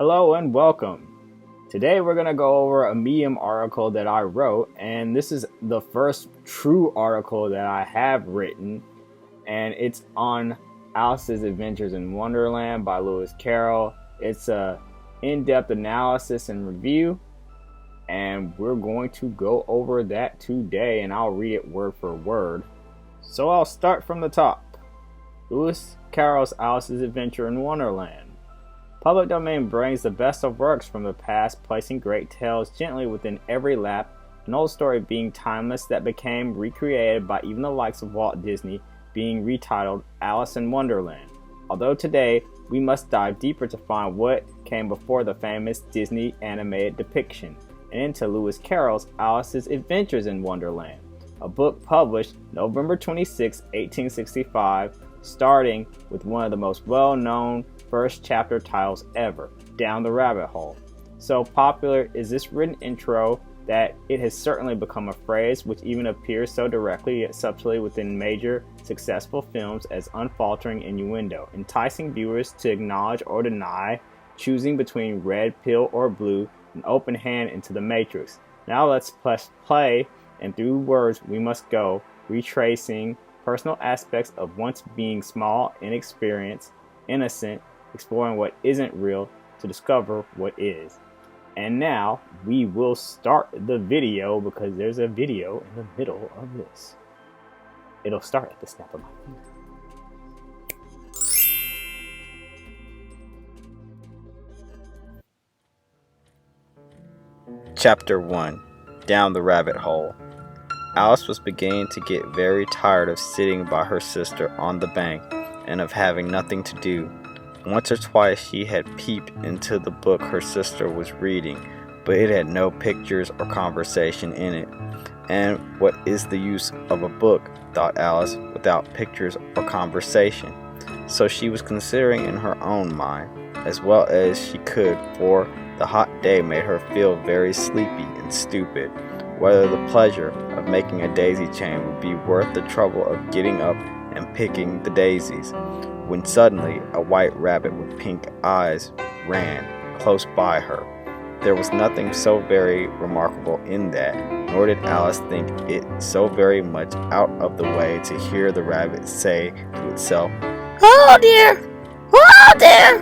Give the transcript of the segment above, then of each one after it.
Hello and welcome. Today we're going to go over a Medium article that I wrote, and this is the first true article that I have written, and it's on Alice's Adventures in Wonderland by Lewis Carroll. It's a in-depth analysis and review, and we're going to go over that today, and I'll read it word for word. So I'll start from the top. Lewis Carroll's Alice's Adventure in Wonderland. Public domain brings the best of works from the past, placing great tales gently within every lap, an old story being timeless that became recreated by even the likes of Walt Disney, being retitled Alice in Wonderland. Although today, we must dive deeper to find what came before the famous Disney animated depiction, and into Lewis Carroll's Alice's Adventures in Wonderland, a book published November 26, 1865, starting with one of the most well-known first chapter titles ever, Down the Rabbit Hole. So popular is this written intro that it has certainly become a phrase which even appears so directly yet subtly within major successful films as unfaltering innuendo, enticing viewers to acknowledge or deny, choosing between red pill or blue, an open hand into the matrix. Now let's press play, and through words we must go, retracing personal aspects of once being small, inexperienced, innocent, exploring what isn't real to discover what is. And now we will start the video because there's a video in the middle of this. It'll start at the snap of my finger. Chapter 1. Down the Rabbit Hole. Alice was beginning to get very tired of sitting by her sister on the bank and of having nothing to do. Once or twice she had peeped into the book her sister was reading, but it had no pictures or conversation in it. And what is the use of a book, thought Alice, without pictures or conversation? So she was considering in her own mind, as well as she could, for the hot day made her feel very sleepy and stupid, whether the pleasure of making a daisy chain would be worth the trouble of getting up and picking the daisies, when suddenly a white rabbit with pink eyes ran close by her. There was nothing so very remarkable in that, nor did Alice think it so very much out of the way to hear the rabbit say to itself, "Oh dear! Oh dear!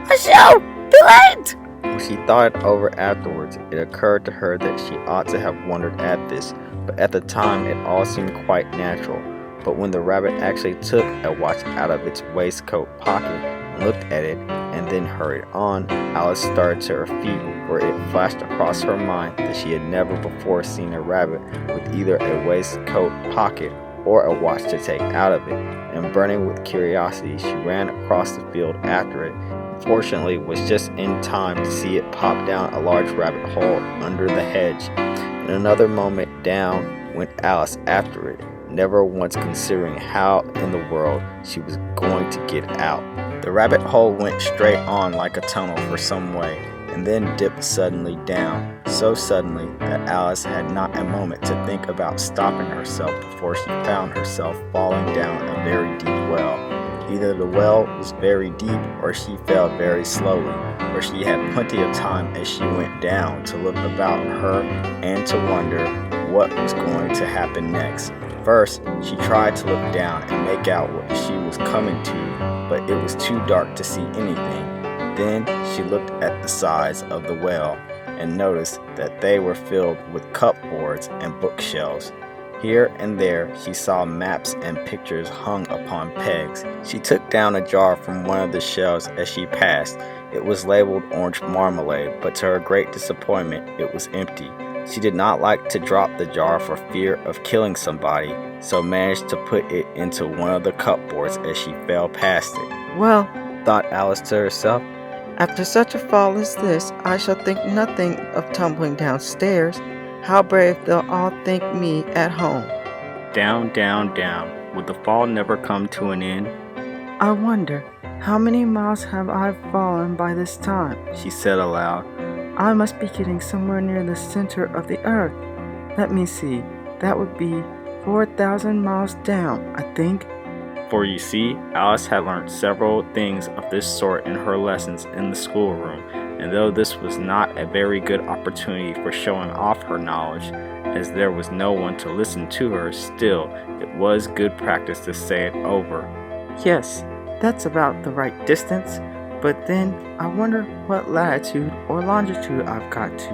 I shall be late!" When she thought it over afterwards, it occurred to her that she ought to have wondered at this, but at the time it all seemed quite natural. But when the rabbit actually took a watch out of its waistcoat pocket and looked at it, and then hurried on, Alice started to her feet, for it flashed across her mind that she had never before seen a rabbit with either a waistcoat pocket or a watch to take out of it, and burning with curiosity, she ran across the field after it, and fortunately was just in time to see it pop down a large rabbit hole under the hedge. In another moment down went Alice after it, never once considering how in the world she was going to get out. The rabbit hole went straight on like a tunnel for some way, and then dipped suddenly down, so suddenly that Alice had not a moment to think about stopping herself before she found herself falling down a very deep well. Either the well was very deep or she fell very slowly, for she had plenty of time as she went down to look about her and to wonder what was going to happen next. First, she tried to look down and make out what she was coming to, but it was too dark to see anything. Then she looked at the sides of the well and noticed that they were filled with cupboards and bookshelves. Here and there she saw maps and pictures hung upon pegs. She took down a jar from one of the shelves as she passed. It was labeled orange marmalade, but to her great disappointment it was empty. She did not like to drop the jar for fear of killing somebody, so managed to put it into one of the cupboards as she fell past it. "Well," Thought Alice to herself, after such a fall as this, I shall think nothing of tumbling downstairs. How brave they'll all think me at home. down, down, down. Would the fall never come to an end? I wonder, how many miles have I fallen by this time? She said aloud. I must be getting somewhere near the center of the earth. Let me see, that would be 4,000 miles down, I think. For you see, Alice had learned several things of this sort in her lessons in the schoolroom, and though this was not a very good opportunity for showing off her knowledge, as there was no one to listen to her, still, it was good practice to say it over. Yes, that's about the right distance, but then I wonder what latitude or longitude I've got to.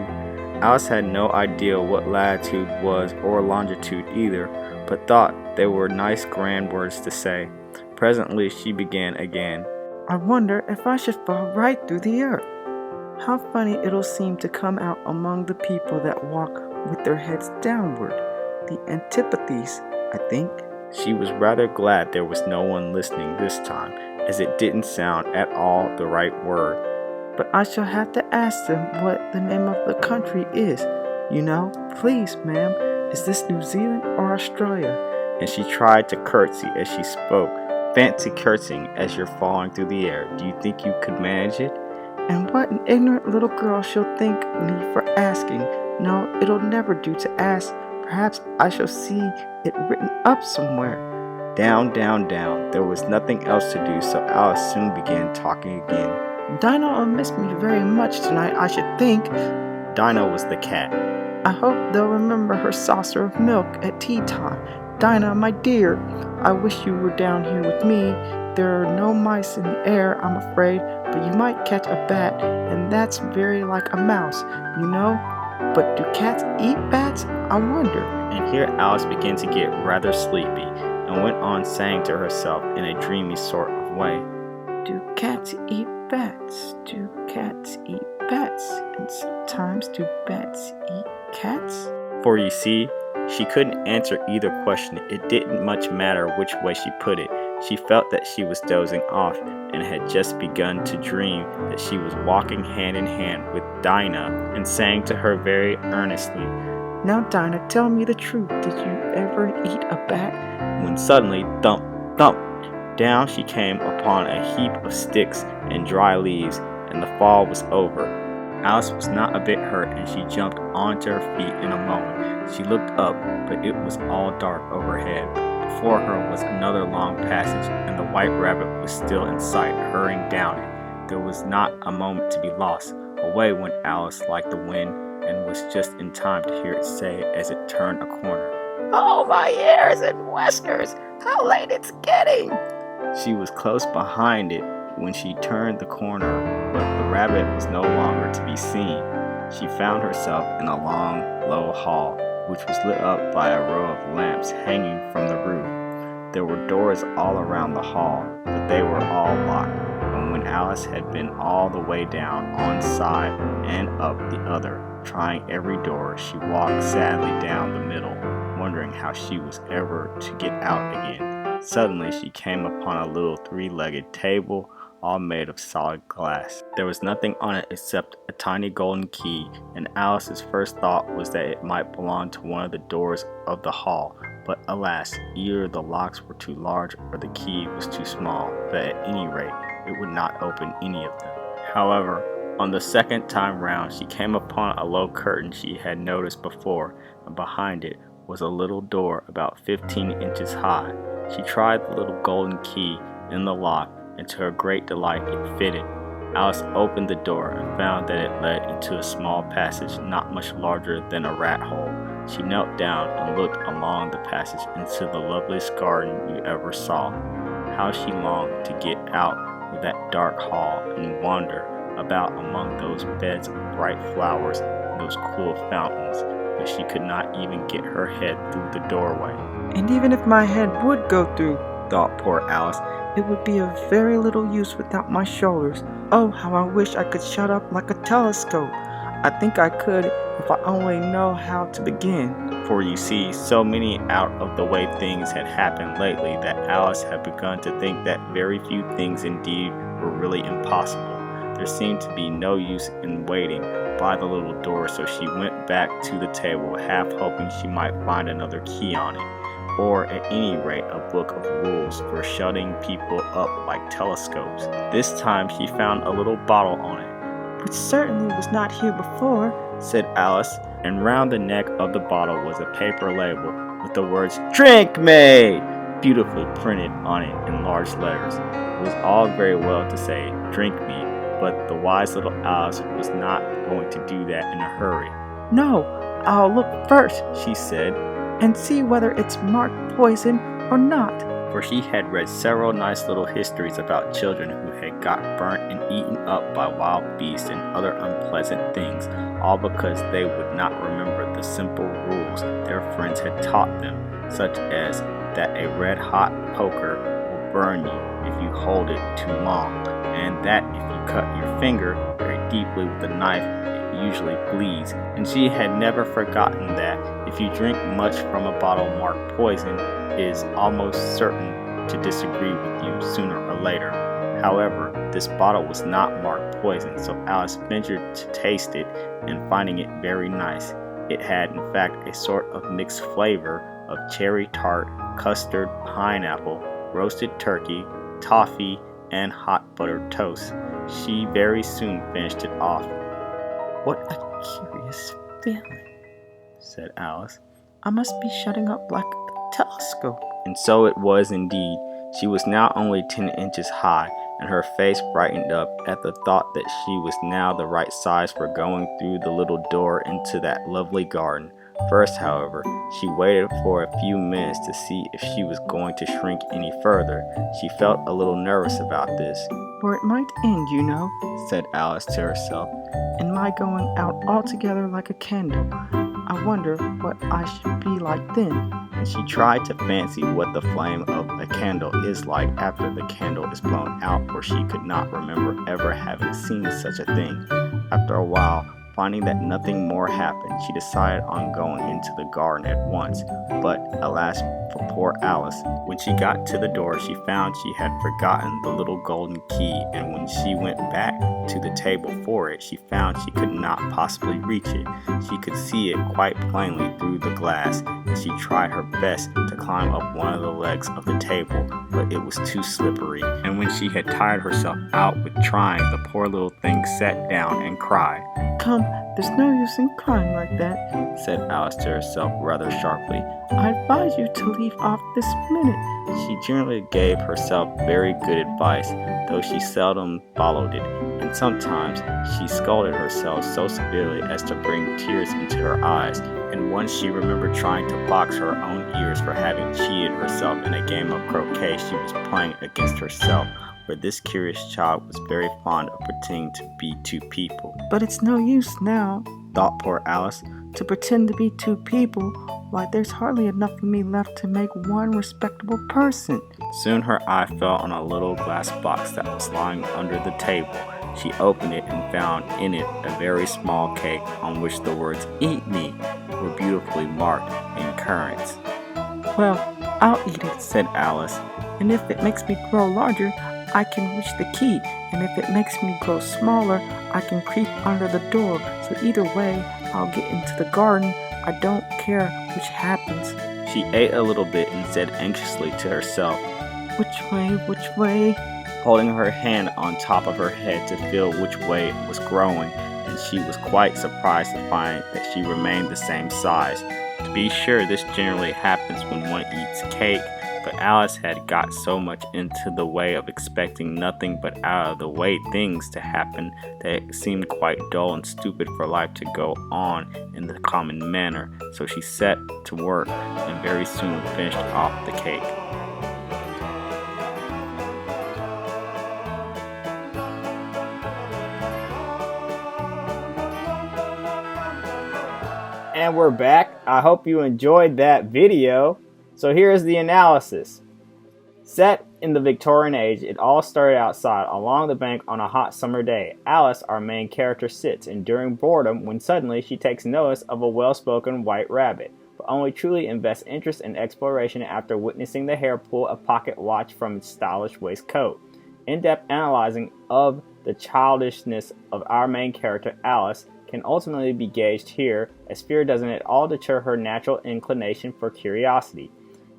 Alice had no idea what latitude was or longitude either, but thought they were nice grand words to say. Presently she began again. I wonder if I should fall right through the earth. How funny it'll seem to come out among the people that walk with their heads downward. The antipathies, I think. She was rather glad there was no one listening this time, as it didn't sound at all the right word. But I shall have to ask them what the name of the country is. You know, please, ma'am, is this New Zealand or Australia? And she tried to curtsy as she spoke. Fancy curtsying as you're falling through the air. Do you think you could manage it? And what an ignorant little girl she'll think me for asking. No, it'll never do to ask. Perhaps I shall see it written up somewhere. Down, down, down. There was nothing else to do, so Alice soon began talking again. Dinah will miss me very much tonight, I should think. Dinah was the cat. I hope they'll remember her saucer of milk at tea time. Dinah, my dear, I wish you were down here with me. There are no mice in the air, I'm afraid, but you might catch a bat, and that's very like a mouse, you know. But do cats eat bats? I wonder. And here Alice began to get rather sleepy, and went on saying to herself in a dreamy sort of way, Do cats eat bats? Do cats eat bats? And sometimes do bats eat cats? For you see, she couldn't answer either question. It didn't much matter which way she put it. She felt that she was dozing off, and had just begun to dream that she was walking hand in hand with Dinah, and saying to her very earnestly, Now, Dinah, tell me the truth. Did you ever eat a bat? When suddenly, thump, thump, down she came upon a heap of sticks and dry leaves, and the fall was over. Alice was not a bit hurt, and she jumped onto her feet in a moment. She looked up, but it was all dark overhead. Before her was another long passage, and the white rabbit was still in sight, hurrying down it. There was not a moment to be lost. Away went Alice like the wind, and was just in time to hear it say as it turned a corner, Oh, my ears and whiskers! How late it's getting! She was close behind it when she turned the corner, but the rabbit was no longer to be seen. She found herself in a long, low hall, which was lit up by a row of lamps hanging from the roof. There were doors all around the hall, but they were all locked, and when Alice had been all the way down one side and up the other, trying every door, she walked sadly down the middle, wondering how she was ever to get out again. Suddenly she came upon a little three-legged table, all made of solid glass. There was nothing on it except a tiny golden key, and Alice's first thought was that it might belong to one of the doors of the hall, but alas, either the locks were too large or the key was too small, but at any rate, it would not open any of them. However, on the second time round, she came upon a low curtain she had noticed before, and behind it was a little door about 15 inches high. She tried the little golden key in the lock, and to her great delight it fitted. Alice opened the door and found that it led into a small passage not much larger than a rat hole. She knelt down and looked along the passage into the loveliest garden you ever saw. How she longed to get out of that dark hall and wander about among those beds of bright flowers and those cool fountains, but she could not even get her head through the doorway. And even if my head would go through, thought poor Alice, it would be of very little use without my shoulders. Oh, how I wish I could shut up like a telescope. I think I could if I only know how to begin. For you see, so many out-of-the-way things had happened lately that Alice had begun to think that very few things indeed were really impossible. There seemed to be no use in waiting by the little door, so she went back to the table, half hoping she might find another key on it, or at any rate a book of rules for shutting people up like telescopes. This time she found a little bottle on it. Which certainly was not here before, said Alice, and round the neck of the bottle was a paper label with the words "Drink Me" beautifully printed on it in large letters. It was all very well to say "Drink me," but the wise little Alice was not going to do that in a hurry. No, I'll look first, She said, and see whether it's marked poison or not. for she had read several nice little histories about children who had got burnt and eaten up by wild beasts and other unpleasant things, all because they would not remember the simple rules their friends had taught them, such as that a red-hot poker will burn you if you hold it too long, and that if you cut your finger very deeply with a knife, it usually bleeds. And she had never forgotten that if you drink much from a bottle marked poison, it is almost certain to disagree with you sooner or later. However, this bottle was not marked poison, so Alice ventured to taste it, and finding it very nice. It had in fact a sort of mixed flavor of cherry tart, custard, pineapple, roasted turkey, toffee, and hot buttered toast. She very soon finished it off. What a curious feeling, said Alice. I must be shutting up like a telescope. And so it was indeed. She was now only 10 inches high, and her face brightened up at the thought that she was now the right size for going through the little door into that lovely garden. First, however, she waited for a few minutes to see if she was going to shrink any further. She felt a little nervous about this. For it might end, you know, said Alice to herself, in my going out altogether like a candle. I wonder what I should be like then. And she tried to fancy what the flame of a candle is like after the candle is blown out, for she could not remember ever having seen such a thing. After a while, finding that nothing more happened, she decided on going into the garden at once. But alas for poor Alice, when she got to the door, she found she had forgotten the little golden key, and when she went back to the table for it, she found she could not possibly reach it. She could see it quite plainly through the glass, and she tried her best to climb up one of the legs of the table, but it was too slippery. And when she had tired herself out with trying, the poor little thing sat down and cried. Come, there's no use in crying like that, said Alice to herself rather sharply. I advise you to leave off this minute. She generally gave herself very good advice, though she seldom followed it, and sometimes she scolded herself so severely as to bring tears into her eyes, and once she remembered trying to box her own ears for having cheated herself in a game of croquet she was playing against herself, for this curious child was very fond of pretending to be two people. But it's no use now, thought poor Alice, to pretend to be two people. Why, there's hardly enough of me left to make one respectable person. Soon her eye fell on a little glass box that was lying under the table. She opened it and found in it a very small cake on which the words "Eat me" were beautifully marked in currants. Well, I'll eat it, said Alice. And if it makes me grow larger, I can reach the key, and if it makes me grow smaller, I can creep under the door. So either way, I'll get into the garden. I don't care which happens. She ate a little bit and said anxiously to herself, Which way? Holding her hand on top of her head to feel which way it was growing, and she was quite surprised to find that she remained the same size. To be sure, this generally happens when one eats cake, but Alice had got so much into the way of expecting nothing but out-of-the-way things to happen that it seemed quite dull and stupid for life to go on in the common manner, so she set to work and very soon finished off the cake. And we're back. I hope you enjoyed that video. So here's the analysis. Set in the Victorian age, it all started outside along the bank on a hot summer day. Alice, our main character, sits, enduring boredom when suddenly she takes notice of a well-spoken white rabbit, but only truly invests interest in exploration after witnessing the hare pull a pocket watch from its stylish waistcoat. In-depth analyzing of the childishness of our main character, Alice, can ultimately be gauged here, as fear doesn't at all deter her natural inclination for curiosity.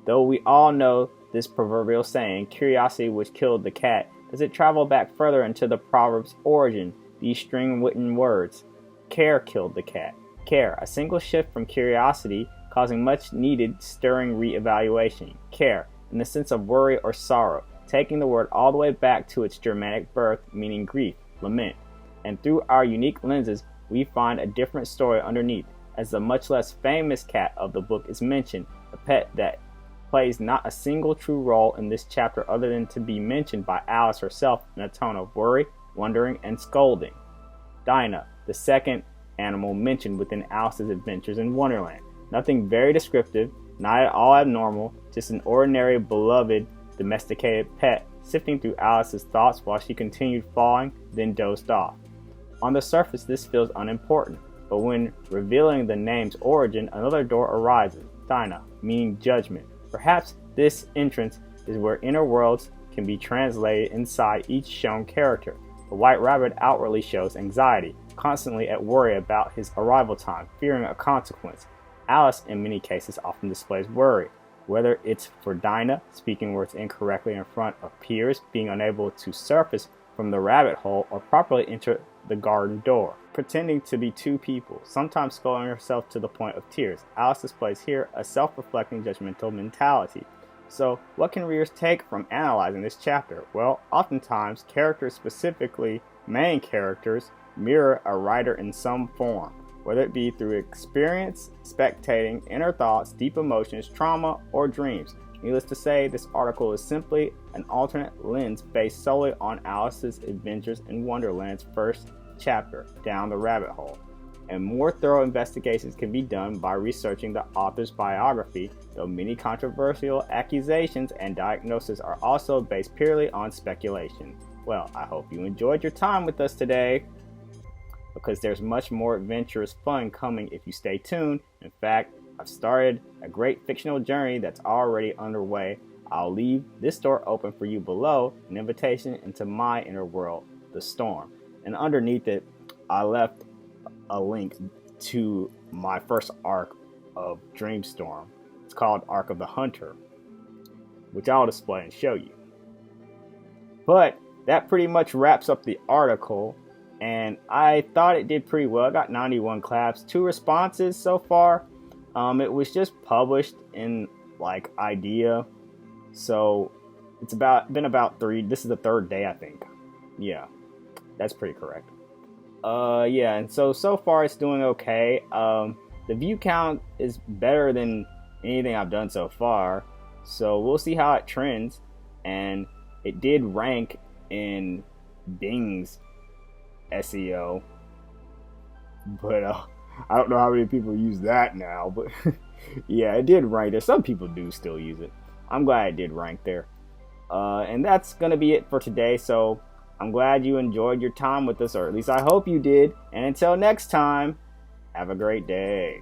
Though we all know this proverbial saying, curiosity which killed the cat, does it travel back further into the proverb's origin, these string-written words. Care killed the cat. Care, a single shift from curiosity, causing much needed stirring re-evaluation. Care, in the sense of worry or sorrow, taking the word all the way back to its Germanic birth, meaning grief, lament. And through our unique lenses, we find a different story underneath, as the much less famous cat of the book is mentioned, a pet that plays not a single true role in this chapter other than to be mentioned by Alice herself in a tone of worry, wondering, and scolding. Dinah, the second animal mentioned within Alice's adventures in Wonderland. Nothing very descriptive, not at all abnormal, just an ordinary, beloved, domesticated pet sifting through Alice's thoughts while she continued falling, then dozed off. On the surface, this feels unimportant, but when revealing the name's origin, another door arises, Dinah, meaning judgment. Perhaps this entrance is where inner worlds can be translated inside each shown character. The White Rabbit outwardly shows anxiety, constantly at worry about his arrival time, fearing a consequence. Alice, in many cases, often displays worry, whether it's for Dinah, speaking words incorrectly in front of peers, being unable to surface from the rabbit hole or properly enter the garden door, pretending to be two people, sometimes scolding herself to the point of tears. Alice displays here a self-reflecting judgmental mentality. So, what can readers take from analyzing this chapter? Well, oftentimes, characters, specifically main characters, mirror a writer in some form, whether it be through experience, spectating, inner thoughts, deep emotions, trauma, or dreams. Needless to say, this article is simply an alternate lens based solely on Alice's adventures in Wonderland's first chapter, Down the Rabbit Hole. And more thorough investigations can be done by researching the author's biography, though many controversial accusations and diagnoses are also based purely on speculation. Well, I hope you enjoyed your time with us today, because there's much more adventurous fun coming if you stay tuned. In fact, I've started a great fictional journey that's already underway. I'll leave this door open for you below, an invitation into my inner world, the Storm. And underneath it, I left a link to my first arc of Dreamstorm. It's called Arc of the Hunter, which I'll display and show you. But that pretty much wraps up the article, and I thought it did pretty well. I got 91 claps, 2 responses so far. It was just published in like Idea, so it's been about 3. This is the 3rd day, I think. Yeah, that's pretty correct. Yeah, and so far it's doing okay. The view count is better than anything I've done so far, so we'll see how it trends. And it did rank in Bing's SEO, but I don't know how many people use that now, but yeah, it did rank there. Some people do still use it. I'm glad it did rank there. And that's gonna be it for today. So I'm glad you enjoyed your time with us, or at least I hope you did. And until next time, have a great day.